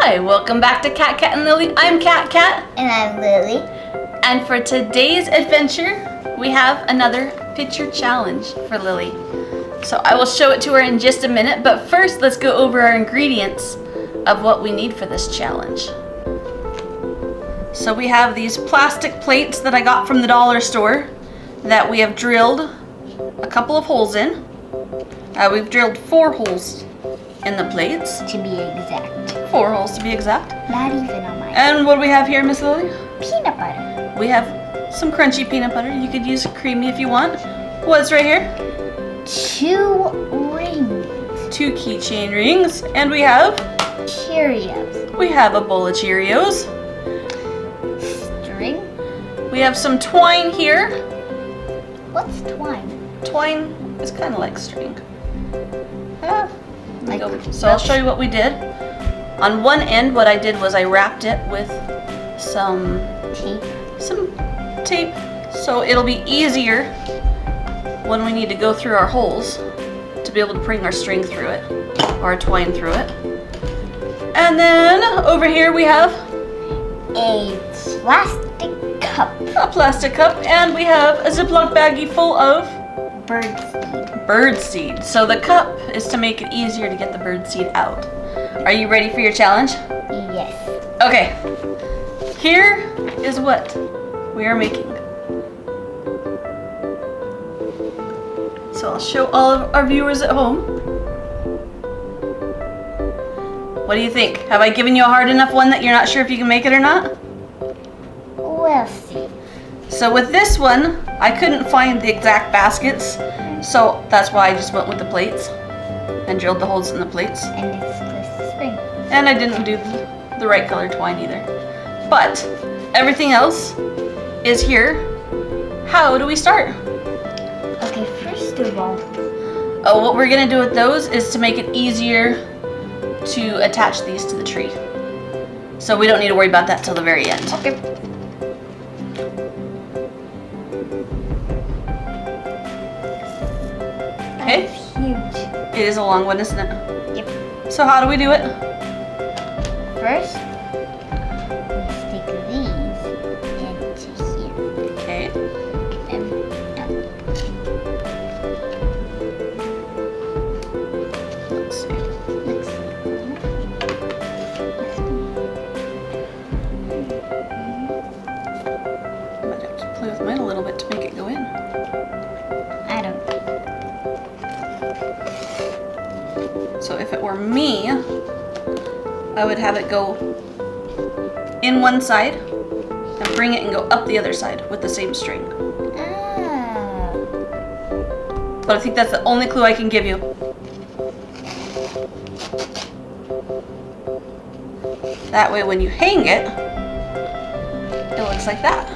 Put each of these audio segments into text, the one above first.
Hi, welcome back to Cat and Lily. I'm Cat. And I'm Lily. And for today's adventure, we have another picture challenge for Lily. So I will show it to her in just a minute, but first let's go over our ingredients of what we need for this challenge. So we have these plastic plates that I got from the dollar store that we have drilled a couple of holes in. We've drilled 4 holes in the plates. To be exact. 4 holes to be exact. Not even on mine. And what do we have here, Miss Lily? Peanut butter. We have some crunchy peanut butter. You could use creamy if you want. What's right here? 2 rings. 2 keychain rings. And we have? Cheerios. We have a bowl of Cheerios. String. We have some twine here. What's twine? Twine is kind of like string. So I'll show you what we did. On one end, what I did was I wrapped it with some tape, so it'll be easier when we need to go through our holes to be able to bring our string through it, or our twine through it. And then over here we have a plastic cup. A plastic cup, and we have a Ziploc baggie full of bird seed. So the cup is to make it easier to get the bird seed out. Are you ready for your challenge? Yes. Okay. Here is what we are making. So I'll show all of our viewers at home. What do you think? Have I given you a hard enough one that you're not sure if you can make it or not? We'll see. So with this one, I couldn't find the exact baskets, so that's why I just went with the plates and drilled the holes in the plates. And it's supposed to spring. And I didn't do the right color twine either. But everything else is here. How do we start? Okay, first of all. Oh, what we're gonna do with those is to make it easier to attach these to the tree. So we don't need to worry about that till the very end. Okay. Okay? That's huge. It is a long one, isn't it? Yep. So how do we do it? First, we stick these into here. Okay. Let's see. I might have to play with mine a little bit to make it go in. I don't. So if it were me, I would have it go in one side and bring it and go up the other side with the same string. Ah. But I think that's the only clue I can give you. That way when you hang it, it looks like that.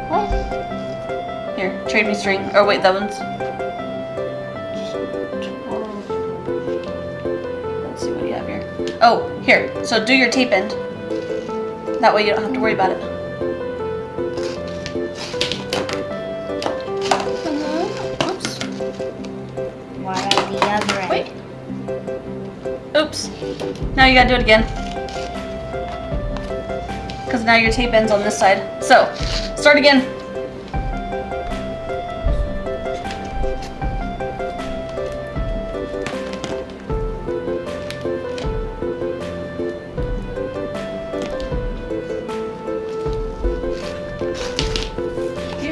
What? Here, trade me string. Oh wait, that one's... Let's see, what do you have here? Oh, here. So do your tape end. That way you don't have to worry about it. Oops. What are the other end? Wait. Oops. Now you gotta do it again. Because now your tape ends on this side. So, start again.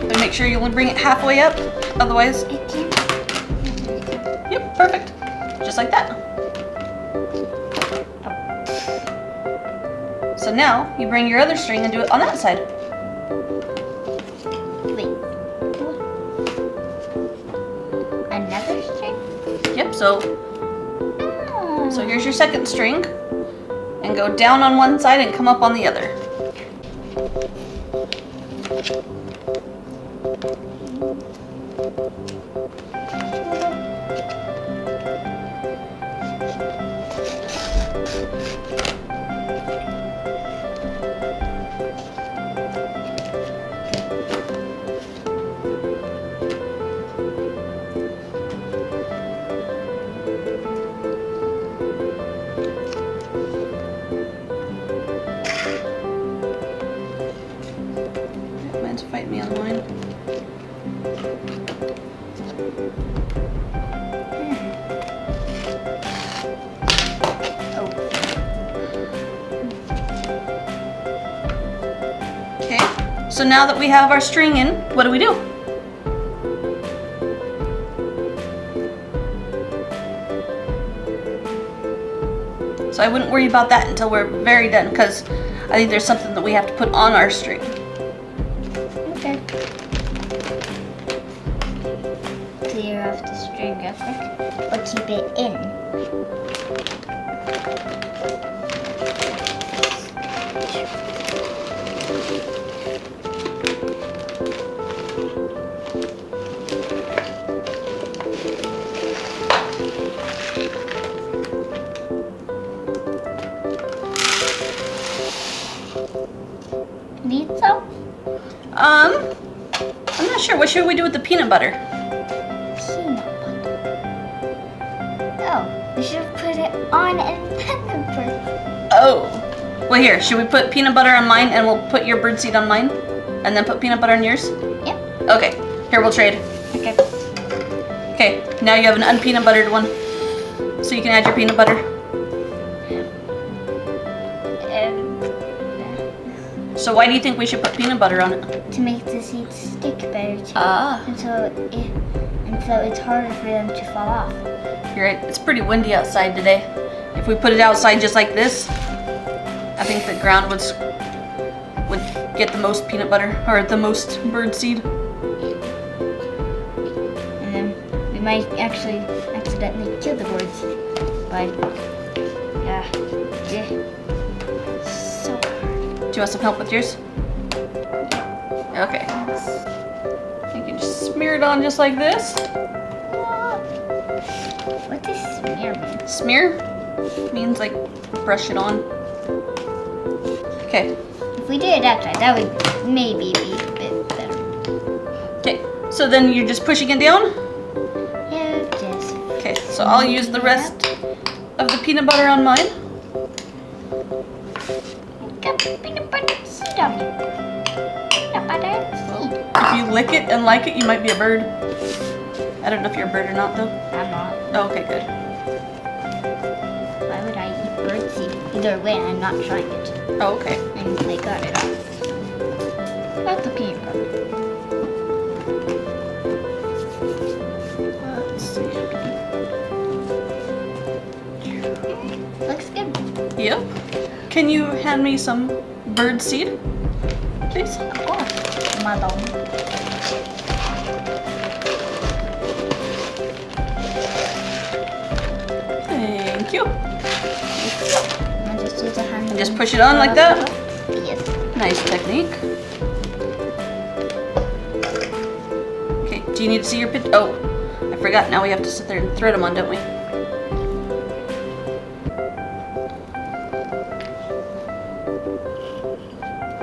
But make sure you only bring it halfway up, otherwise. It can't. Yep, perfect. Just like that. So now you bring your other string and do it on that side. Wait. Another string? Yep, so here's your second string. And go down on one side and come up on the other. Oh. Okay, so now that we have our string in, what do we do? So I wouldn't worry about that until we're very done, because I think there's something that we have to put on our string. Okay. Clear off the string real quick. Or keep it in. Need some? I'm not sure. What should we do with the peanut butter? Peanut butter. Oh, we should put it on and then put. Oh. Well, here, should we put peanut butter on mine and we'll put your birdseed on mine? And then put peanut butter on yours? Yep. Okay, here, we'll trade. Okay. Okay, now you have an unpeanut buttered one. So you can add your peanut butter. So why do you think we should put peanut butter on it? To make the seeds stick better too. Ah. And so it's harder for them to fall off. You're right, it's pretty windy outside today. If we put it outside just like this, I think the ground would get the most peanut butter, or the most bird seed. And then we might actually accidentally kill the birds. But yeah. So hard. Do you want some help with yours? Okay. You can just smear it on just like this. What does smear mean? Smear means like brush it on. Okay. If we did it outside, that would maybe be a bit better. Okay. So then you're just pushing it down? Yeah, just. Okay. So I'll use the rest of the peanut butter on mine. Got peanut butter seed on it. Peanut butter seed. If you lick it and like it, you might be a bird. I don't know if you're a bird or not though. I'm not. Oh, okay, good. Why would I eat bird seed? Either way, I'm not trying it. Oh, okay. And I got it off. That's the peanut butter. Let's see. Looks good. Yep. Can you hand me some bird seed, please? Of course. Madam. Thank you. And just use a hand. And just push it on like that? Yes. Nice technique. Okay, do you need to see your picture? Oh, I forgot. Now we have to sit there and thread them on, don't we?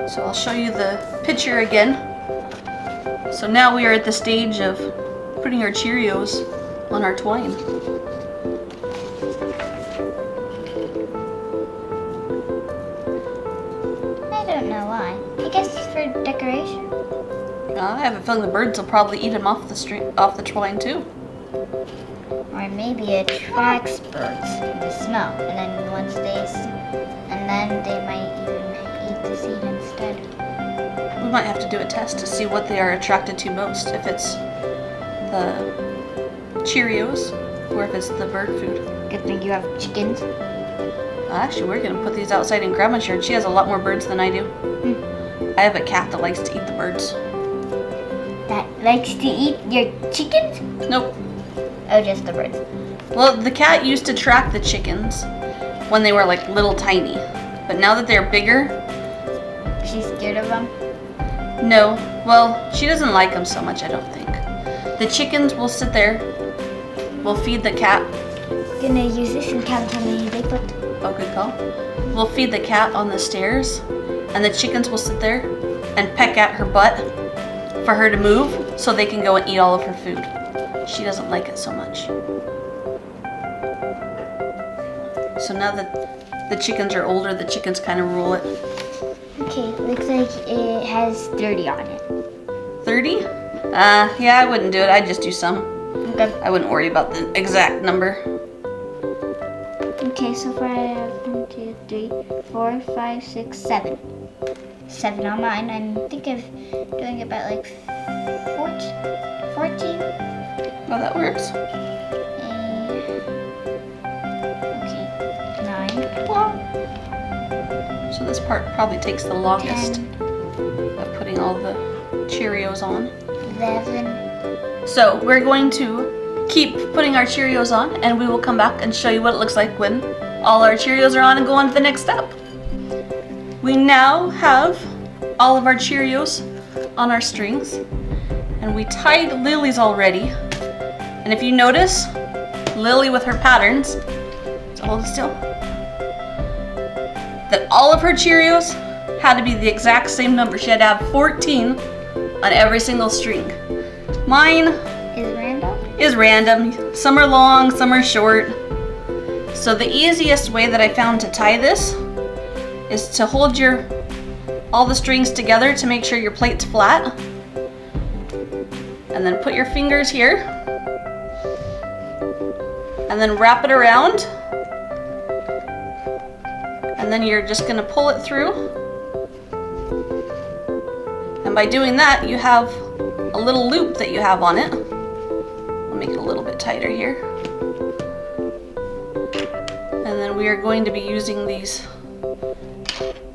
So I'll show you the picture again. So now we are at the stage of putting our Cheerios on our twine. I don't know why. I guess it's for decoration. I have a feeling the birds will probably eat them off the twine too. Or maybe it attracts birds, the smell, and then they might even eat the seed instead. We might have to do a test to see what they are attracted to most. If it's the Cheerios or if it's the bird food. Good thing you have chickens. Actually, we're gonna put these outside in Grandma's yard. She has a lot more birds than I do. I have a cat that likes to eat the birds. That likes to eat your chickens? Nope. Oh, just the birds. Well, the cat used to track the chickens when they were like little tiny. But now that they're bigger, She's scared of them? no. Well, she doesn't like them so much, I don't think. The chickens will sit there. We'll feed the cat. Gonna use this and count how many they put. Oh, good call. We'll feed the cat on the stairs, and the chickens will sit there and peck at her butt for her to move so they can go and eat all of her food. She doesn't like it so much. So now that the chickens are older, the chickens kind of rule it. Okay, looks like it has 30 on it. 30? Yeah, I wouldn't do it. I'd just do some. Okay. I wouldn't worry about the exact number. Okay, so far I have 1, 2, 3, 4, 5, 6, 7. 7 on mine. I think I'm doing about like 14. Well, that works. Okay, 9. Well, So this part probably takes the longest 10, of putting all the Cheerios on. 11. So we're going to keep putting our Cheerios on, and we will come back and show you what it looks like when all our Cheerios are on and go on to the next step. We now have all of our Cheerios on our strings, and we tied Lily's already. And if you notice, Lily with her patterns, so hold it still, that all of her Cheerios had to be the exact same number. She had to have 14 on every single string. Mine is random. Some are long, some are short. So the easiest way that I found to tie this is to hold all the strings together to make sure your plate's flat. And then put your fingers here. And then wrap it around. And then you're just gonna pull it through. And by doing that, you have a little loop that you have on it. I'll make it a little bit tighter here. And then we are going to be using these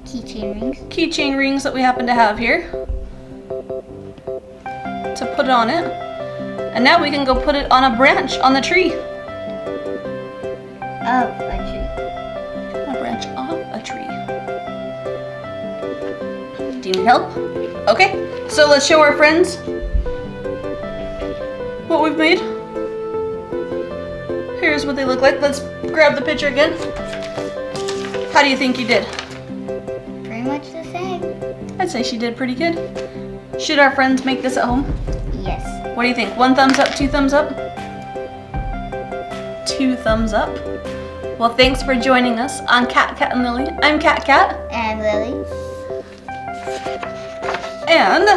keychain rings that we happen to have here to put on it. And now we can go put it on a branch on the tree. Of a tree. A branch of a tree. Do you need help? Okay, so let's show our friends what we've made. Here's what they look like. Let's grab the picture again. How do you think you did? Pretty much the same. I'd say she did pretty good. Should our friends make this at home? Yes. What do you think? 1 thumbs up, 2 thumbs up? 2 thumbs up. Well, thanks for joining us on Cat and Lily. I'm Cat. And Lily. And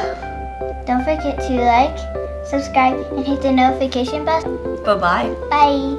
don't forget to like, subscribe, and hit the notification bell. bye-bye. Bye.